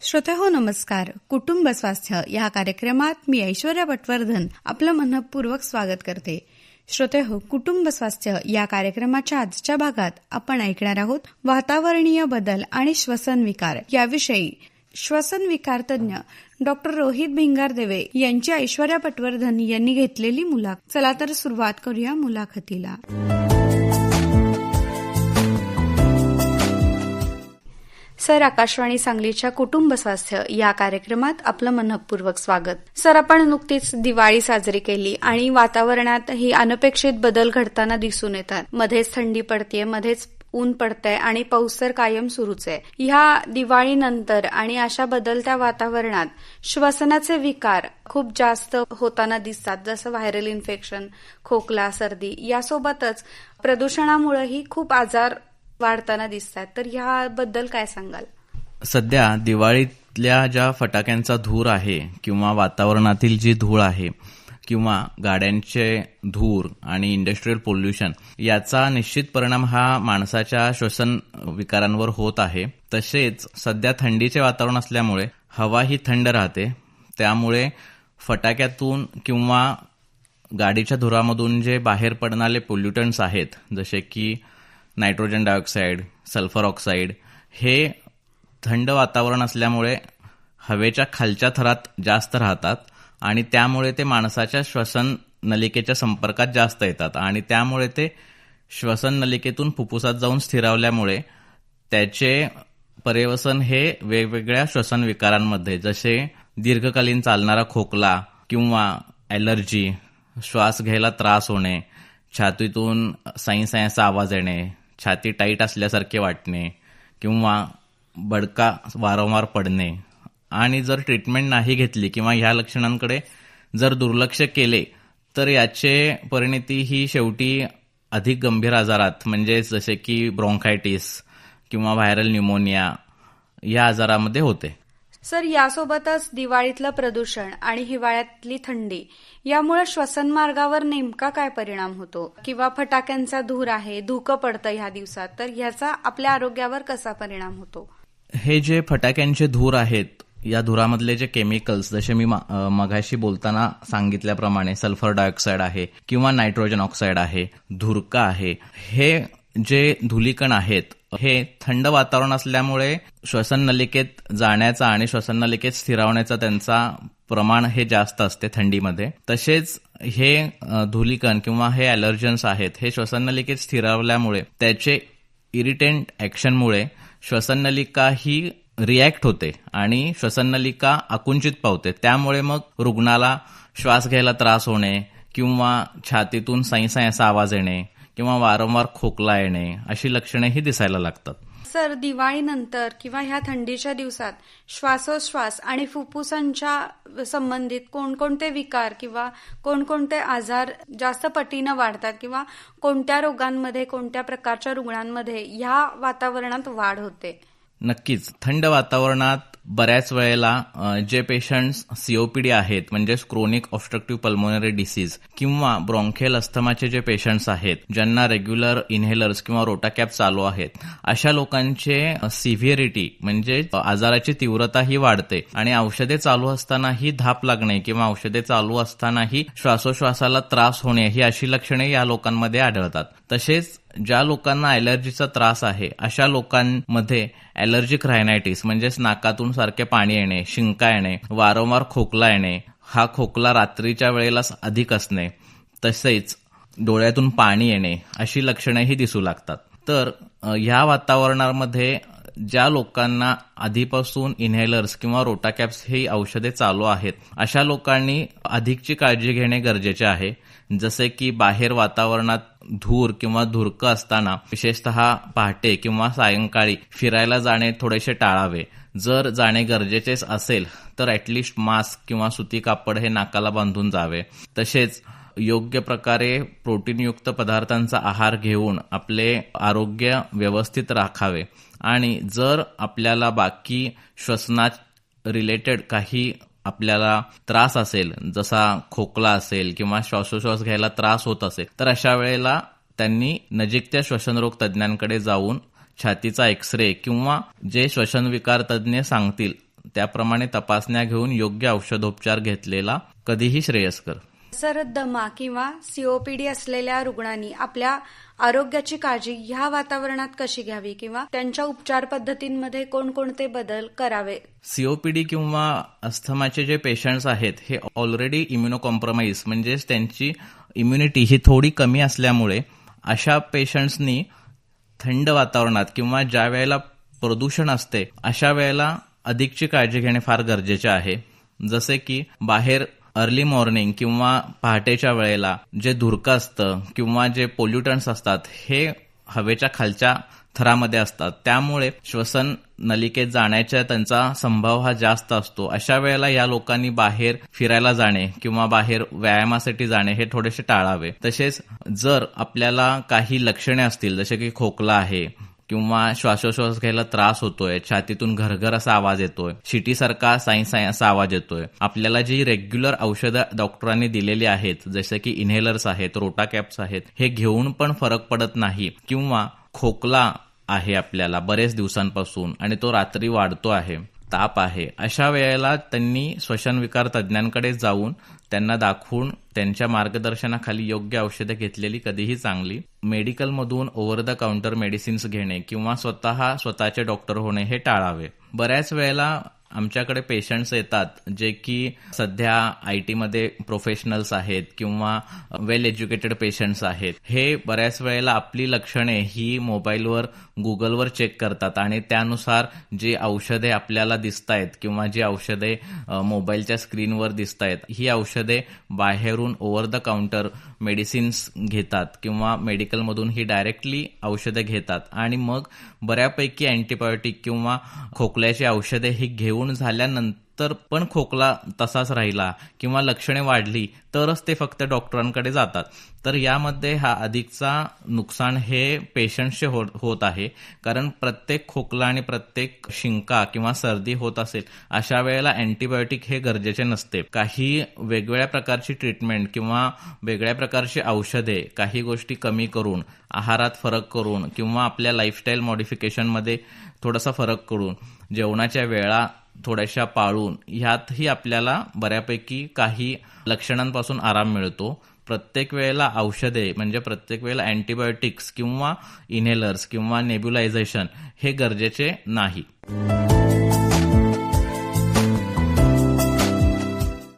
श्रोतेहो नमस्कार. कुटुंब स्वास्थ्य या कार्यक्रमात मी ऐश्वर्या पटवर्धन आपलं मनपूर्वक स्वागत करते. श्रोतेहो, कुटुंब स्वास्थ्य या कार्यक्रमाच्या आजच्या भागात आपण ऐकणार आहोत वातावरणीय बदल आणि श्वसन विकार याविषयी श्वसन विकार तज्ञ डॉक्टर रोहित भिंगारदेवे यांची ऐश्वर्या पटवर्धन यांनी घेतलेली मुलाखत. चला तर सुरुवात करूया मुलाखतीला. सर, आकाशवाणी सांगलीच्या कुटुंब स्वास्थ्य या कार्यक्रमात आपलं मनपूर्वक स्वागत. सर, आपण नुकतीच दिवाळी साजरी केली आणि वातावरणात ही अनपेक्षित बदल घडताना दिसून येतात. मध्येच थंडी पडतेय, मध्येच ऊन पडतंय आणि पाऊस तर कायम सुरूच आहे. ह्या दिवाळीनंतर आणि अशा बदलत्या वातावरणात श्वसनाचे विकार खूप जास्त होताना दिसतात, जसं व्हायरल इन्फेक्शन, खोकला, सर्दी. यासोबतच प्रदूषणामुळेही खूप आजार वाढताना दिसतात. तर ह्याबद्दल काय सांगाल? सध्या दिवाळीतल्या ज्या फटाक्यांचा धूर आहे किंवा वातावरणातील जी धूळ आहे किंवा गाड्यांचे धूर आणि इंडस्ट्रियल पोल्युशन याचा निश्चित परिणाम हा माणसाच्या श्वसन विकारांवर होत आहे. तसेच सध्या थंडीचे वातावरण असल्यामुळे हवा ही थंड राहते, त्यामुळे फटाक्यातून किंवा गाडीच्या धुरामधून जे बाहेर पडणारे पोल्युटंट्स आहेत, जसे की नायट्रोजन डायऑक्साईड, सल्फर ऑक्साईड, हे थंड वातावरण असल्यामुळे हवेच्या खालच्या थरात जास्त राहतात आणि त्यामुळे ते माणसाच्या श्वसन नलिकेच्या संपर्कात जास्त येतात आणि त्यामुळे ते श्वसन नलिकेतून फुफ्फुसात जाऊन स्थिरावल्यामुळे त्याचे पर्यवसन हे वेगवेगळ्या श्वसन विकारांमध्ये, जसे दीर्घकालीन चालणारा खोकला किंवा ॲलर्जी, श्वास घ्यायला त्रास होणे, छातीतून साई असा आवाज येणे, छाती टाईट असल्यासारखे वाटणे किंवा बडका वारंवार पडणे. आणि जर ट्रीटमेंट नाही घेतली किंवा ह्या लक्षणांकडे जर दुर्लक्ष केले तर याचे परिणती ही शेवटी अधिक गंभीर आजारात, म्हणजे जसे की ब्रोंकायटिस किंवा व्हायरल न्यूमोनिया या आजारामध्ये होते. सर, यासोबतच दिवाळीतलं प्रदूषण आणि हिवाळ्यातली थंडी यामुळे श्वसन मार्गावर नेमका काय परिणाम होतो? किंवा फटाक्यांचा धूर आहे, धुकं पडतं ह्या दिवसात, तर ह्याचा आपल्या आरोग्यावर कसा परिणाम होतो? हे जे फटाक्यांचे धूर आहेत, या धुरामधले जे केमिकल्स, जसे मी मगाशी बोलताना सांगितल्याप्रमाणे सल्फर डायऑक्साईड आहे किंवा नायट्रोजन ऑक्साईड आहे, धुरका आहे, हे जे धुलीकण आहेत हे थंड वातावरण असल्यामुळे श्वसन नलिकेत जाण्याचा आणि श्वसन नलिकेत स्थिरावण्याचा त्यांचा प्रमाण हे जास्त असते थंडीमध्ये. तसेच हे धुलीकण किंवा हे ॲलर्जन्स आहेत, हे श्वसन नलिकेत स्थिरावल्यामुळे त्याचे इरिटेंट ॲक्शनमुळे श्वसन नलिका ही रिॲक्ट होते आणि श्वसन नलिका आकुंचित पावते. त्यामुळे मग रुग्णाला श्वास घ्यायला त्रास होणे किंवा छातीतून साई असा आवाज येणे किंवा वारंवार खोकला येणे अशी लक्षणेही दिसायला लागतात. सर, दिवाळीनंतर किंवा ह्या थंडीच्या दिवसात श्वासोश्वास आणि फुफ्फुसांच्या संबंधित कोणकोणते विकार किंवा कोणकोणते आजार जास्त पटीनं वाढतात किंवा कोणत्या रोगांमध्ये, कोणत्या प्रकारच्या रुग्णांमध्ये ह्या वातावरणात वाढ होते? नक्कीच. थंड वातावरणात बऱ्याच वेळेला जे पेशंट्स सीओपीडी आहेत, म्हणजेच क्रोनिक ऑब्स्ट्रक्टिव्ह पल्मोनरी डिसीज किंवा ब्रॉन्कियल अस्थमाचे जे पेशंट्स आहेत, ज्यांना रेग्युलर इन्हेलर्स किंवा रोटाकॅप चालू आहेत, अशा लोकांचे सिव्हिअरिटी म्हणजे आजाराची तीव्रता ही वाढते आणि औषधे चालू असतानाही धाप लागणे किंवा औषधे चालू असतानाही श्वासोश्वासाला त्रास होणे ही अशी लक्षणे या लोकांमध्ये आढळतात. तसेच ज्या लोकांना ॲलर्जीचा त्रास आहे, अशा लोकांमध्ये ॲलर्जिक रायनायटिस म्हणजेच नाकातून सारखे पाणी येणे, शिंका येणे, वारंवार खोकला येणे, हा खोकला रात्रीच्या वेळेला अधिक असणे, तसेच डोळ्यातून पाणी येणे अशी लक्षणेही दिसू लागतात. तर ह्या वातावरणामध्ये ज्या लोकांना आधीपासून इन्हेलर्स किंवा रोटाकॅप्स ही औषधे चालू आहेत, अशा लोकांनी अधिकची काळजी घेणे गरजेचे आहे. जसे की बाहेर वातावरणात धूर किंवा धुरकं असताना विशेषतः पहाटे किंवा सायंकाळी फिरायला जाणे थोडेसे टाळावे. जर जाणे गरजेचेच असेल तर ॲटलिस्ट मास्क किंवा सुती कापड हे नाकाला बांधून जावे. तसेच योग्य प्रकारे प्रोटीनयुक्त पदार्थांचा आहार घेऊन आपले आरोग्य व्यवस्थित राखावे. आणि जर आपल्याला बाकी श्वसनात रिलेटेड काही आपल्याला त्रास असेल, जसा खोकला असेल किंवा श्वासोश्वास घ्यायला त्रास होत असेल, तर अशा वेळेला त्यांनी नजीकच्या श्वसनरोग तज्ज्ञांकडे जाऊन छातीचा एक्सरे किंवा जे श्वसन विकार तज्ज्ञ सांगतील त्याप्रमाणे तपासण्या घेऊन योग्य औषधोपचार घेतलेला कधीही श्रेयस्कर. सर, दमा किंवा सीओपीडी असलेल्या रुग्णांनी आपल्या आरोग्याची काळजी ह्या वातावरणात कशी घ्यावी किंवा त्यांच्या उपचार पद्धतींमध्ये कोणकोणते बदल करावे? सीओपीडी किंवा अस्थमाचे जे पेशंट्स आहेत हे ऑलरेडी इम्युनोकॉम्प्रोमाइज म्हणजेच त्यांची इम्युनिटी ही थोडी कमी असल्यामुळे अशा पेशंट्सनी थंड वातावरणात किंवा ज्या वेळेला प्रदूषण असते अशा वेळेला अधिकची काळजी घेणे फार गरजेचे आहे. जसे की बाहेर अर्ली मॉर्निंग किंवा पहाटेच्या वेळेला जे धुरकं असतं किंवा जे पोल्युटंट्स असतात हे हवेच्या खालच्या थरामध्ये असतात, त्यामुळे श्वसन नलिकेत जाण्याचा त्यांचा संभाव हा जास्त असतो. अशा वेळेला या लोकांनी बाहेर फिरायला जाणे किंवा बाहेर व्यायामासाठी जाणे हे थोडेसे टाळावे. तसेच जर आपल्याला काही लक्षणे असतील जसे की खोकला आहे किंवा श्वासोश्वास घ्यायला त्रास होतोय, छातीतून घरघर असा आवाज येतोय, शिटीसारखा साई साई असा आवाज येतोय, आपल्याला जी रेग्युलर औषधं डॉक्टरांनी दिलेली आहेत जसे की इन्हेलर्स आहेत, रोटा कॅप्स आहेत, हे घेऊन पण फरक पडत नाही किंवा खोकला आहे आपल्याला बरेच दिवसांपासून आणि तो रात्री वाढतो आहे, ताप आहे, अशा वेळेला त्यांनी श्वसनविकार तज्ज्ञांकडे जाऊन त्यांना दाखवून त्यांच्या मार्गदर्शनाखाली योग्य औषधे घेतलेली कधीही चांगली. मेडिकलमधून ओव्हर द काउंटर मेडिसिन्स घेणे किंवा स्वतःचे डॉक्टर होणे हे टाळावे. बऱ्याच वेळेला आमच्याकडे पेशंट्स येतात जे की सध्या IT मध्ये प्रोफेशनल्स आहेत किंवा वेल एज्युकेटेड पेशंट्स आहेत. हे बऱ्याच वेळेला आपली लक्षणे ही मोबाईलवर गुगलवर चेक करतात आणि त्यानुसार जी औषधे आपल्याला दिसतायत किंवा जी औषधे मोबाईलच्या स्क्रीनवर दिसतायत ही औषधे बाहेरून ओव्हर द काउंटर मेडिसिन्स घेतात किंवा मेडिकलमधून ही डायरेक्टली औषधे घेतात आणि मग बऱ्यापैकी अँटीबायोटिक किंवा खोकल्याची औषधे ही घेऊन झाल्यानंतर पण खोकला तसाच राहिला किंवा लक्षणे वाढली तरच ते फक्त डॉक्टरांकडे जातात. तर यामध्ये हा अधिकचा नुकसान हे पेशंटचे होत आहे, कारण प्रत्येक खोकला आणि प्रत्येक शिंका किंवा सर्दी होत असेल अशा वेळेला अँटीबायोटिक हे गरजेचे नसते. काही वेगवेगळ्या प्रकारची ट्रीटमेंट किंवा वेगळ्या प्रकारची औषधे काही गोष्टी कमी करून, आहारात फरक करून किंवा आपल्या लाईफस्टाईल मॉडिफिकेशनमध्ये थोडासा फरक करून, जेवणाच्या वेळा थोड्याशा पाळून ह्यातही आपल्याला बऱ्यापैकी काही लक्षणांपासून आराम मिळतो. प्रत्येक वेळेला औषधे म्हणजे प्रत्येक वेळेला अँटीबायोटिक्स किंवा इन्हेलर्स किंवा नेब्युलायझेशन हे गरजेचे नाही.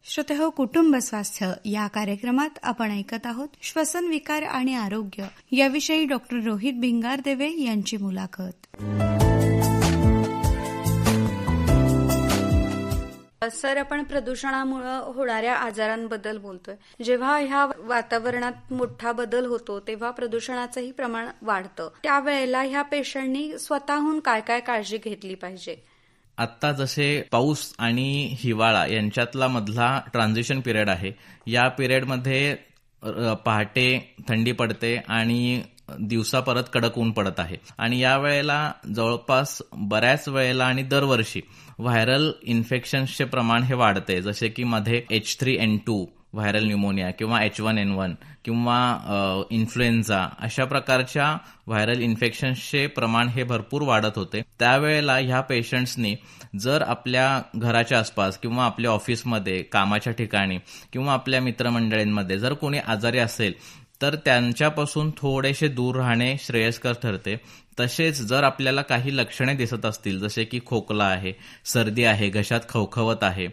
श्रोतेहो, कुटुंब स्वास्थ्य या कार्यक्रमात आपण ऐकत आहोत श्वसन विकार आणि आरोग्य याविषयी डॉक्टर रोहित भिंगारदेवे यांची मुलाखत. सर, आपण प्रदूषणामुळे होणाऱ्या आजारांबद्दल बोलतोय. जेव्हा ह्या वातावरणात मोठा बदल होतो तेव्हा प्रदूषणाचंही प्रमाण वाढतं. त्यावेळेला ह्या पेशंटनी स्वतःहून काय काय काळजी घेतली पाहिजे? आत्ता जसे पाऊस आणि हिवाळा यांच्यातला मधला ट्रान्झिशन पिरियड आहे, या पिरियडमध्ये पहाटे थंडी पडते आणि दिवसा परत कडक ऊन पडत आहे आणि या वेळेला जवळपास बऱ्याच वेळेला आणि दरवर्षी व्हायरल इन्फेक्शन्सचे प्रमाण हे वाढते. जसे की मध्ये H3N2 व्हायरल न्यूमोनिया किंवा H1N1 किंवा इन्फ्लुएन्झा अशा प्रकारच्या व्हायरल इन्फेक्शन्सचे प्रमाण हे भरपूर वाढत होते. त्यावेळेला ह्या पेशंट्सनी जर आपल्या घराच्या आसपास किंवा आपल्या ऑफिसमध्ये, कामाच्या ठिकाणी किंवा आपल्या मित्रमंडळींमध्ये जर कोणी आजारी असेल तर त्यांच्यापासून थोडेसे दूर राहणे श्रेयस्कर ठरते. तसेच जर आपल्याला काही लक्षणे दिसत असतील जसे की खोकला आहे, सर्दी आहे, घशात खवखवत आहे,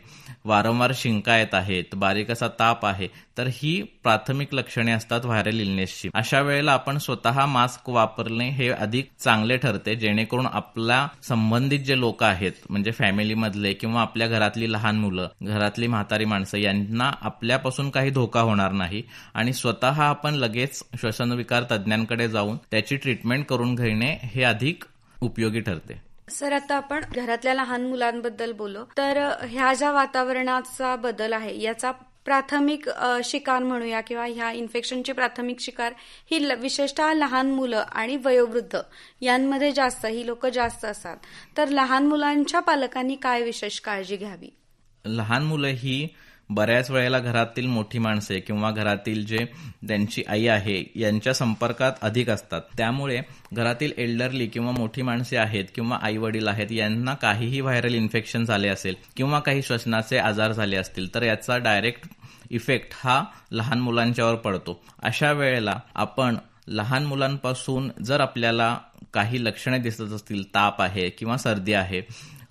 वारंवार शिंका येत आहेत, बारीक असा ताप आहे, तर ही प्राथमिक लक्षणे असतात व्हायरल इलनेसची. अशा वेळेला आपण स्वतः मास्क वापरणे हे अधिक चांगले ठरते, जेणेकरून आपल्या संबंधित जे लोक आहेत म्हणजे फॅमिलीमधले किंवा आपल्या घरातली लहान मुलं, घरातली म्हातारी माणसं यांना आपल्यापासून काही धोका होणार नाही आणि स्वतः आपण लगेच श्वसनविकार तज्ज्ञांकडे जाऊन त्याची ट्रीटमेंट करून घेणे हे अधिक उपयोगी ठरते. सर, आता आपण घरातल्या लहान मुलांबद्दल बोललो, तर ह्या ज्या वातावरणाचा बदल आहे याचा प्राथमिक शिकार म्हणूया किंवा ह्या इन्फेक्शनचे प्राथमिक शिकार ही विशेषतः लहान मुलं आणि वयोवृद्ध यांमध्ये जास्त, ही लोक जास्त असतात. तर लहान मुलांच्या पालकांनी काय विशेष काळजी घ्यावी? लहान मुलं ही बऱ्याच वेळेला घरातील मोठी माणसे किंवा घरातील जे त्यांची आई आहे यांच्या संपर्कात अधिक असतात. त्यामुळे घरातील एल्डरली किंवा मोठी माणसे आहेत किंवा आई वडील आहेत यांना काहीही व्हायरल इन्फेक्शन झाले असेल किंवा काही श्वसनाचे आजार झाले असतील तर याचा डायरेक्ट इफेक्ट हा लहान मुलांच्यावर पडतो. अशा वेळेला आपण लहान मुलांपासून जर आपल्याला काही लक्षणे दिसत असतील, ताप आहे किंवा सर्दी आहे,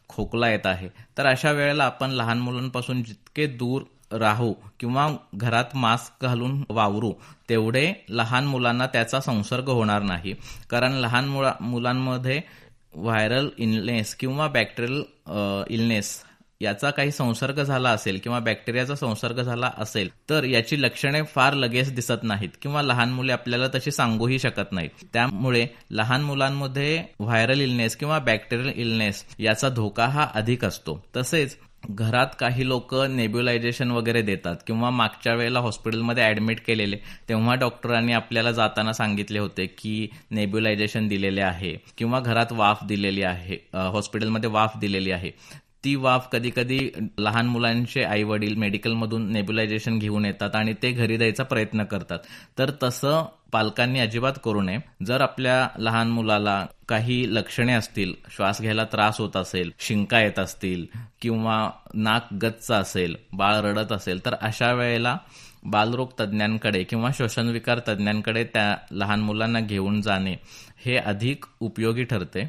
खोकला येत आहे, तर अशा वेळेला आपण लहान मुलांपासून जितके दूर राहू किंवा घरात मास्क घालून वावरू तेवढे लहान मुलांना त्याचा संसर्ग होणार नाही. कारण लहान मुलांमध्ये व्हायरल इलनेस किंवा बॅक्टेरियल इलनेस याचा काही संसर्ग झाला असेल किंवा बॅक्टेरियाचा संसर्ग झाला असेल तर याची लक्षणे फार लगेच दिसत नाहीत किंवा लहान मुले आपल्याला तशी सांगूही शकत नाहीत. त्यामुळे लहान मुलांमध्ये व्हायरल इलनेस किंवा बॅक्टेरियल इलनेस याचा धोका हा अधिक असतो. तसेच घरात काही लोक नेब्युलायझेशन वगैरे देतात किंवा मागच्या वेळेला हॉस्पिटलमध्ये ऍडमिट केलेले तेव्हा डॉक्टरांनी आपल्याला जाताना सांगितले होते की नेब्युलायझेशन दिलेले आहे किंवा घरात वाफ दिलेली आहे, हॉस्पिटलमध्ये वाफ दिलेली आहे. ती वाफ कधी कधी लहान मुलांचे आई वडील मेडिकलमधून नेब्युलायझेशन घेऊन येतात आणि ते घरी द्यायचा प्रयत्न करतात. तर तसं पालकांनी अजिबात करू नये. जर आपल्या लहान मुलाला काही लक्षणे असतील, श्वास घ्यायला त्रास होत असेल, शिंका येत असतील किंवा नाक गच्च असेल, बाळ रडत असेल तर अशा वेळेला बालरोग तज्ज्ञांकडे किंवा श्वसनविकार तज्ज्ञांकडे त्या लहान मुलांना घेऊन जाणे हे अधिक उपयोगी ठरते.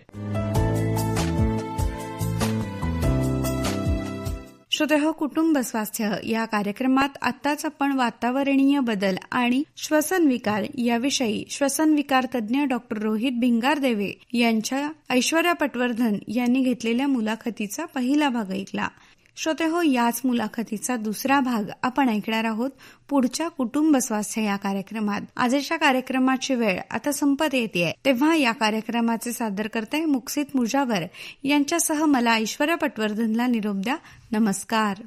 श्रोतेहो, कुटुंब स्वास्थ्य या कार्यक्रमात आत्ताच आपण वातावरणीय बदल आणि श्वसन विकार याविषयी श्वसन विकार तज्ज्ञ डॉक्टर रोहित भिंगारदेवे यांच्या ऐश्वर्या पटवर्धन यांनी घेतलेल्या मुलाखतीचा पहिला भाग ऐकला. श्रोतेहो, याच मुलाखतीचा दुसरा भाग आपण ऐकणार आहोत पुढच्या कुटुंब स्वास्थ्य या कार्यक्रमात. आजच्या कार्यक्रमाची वेळ आता संपत येते, तेव्हा या कार्यक्रमाचे सादरकर्ते मुक्सित मुजावर यांच्यासह मला ऐश्वर्या पटवर्धनला निरोप द्या. नमस्कार.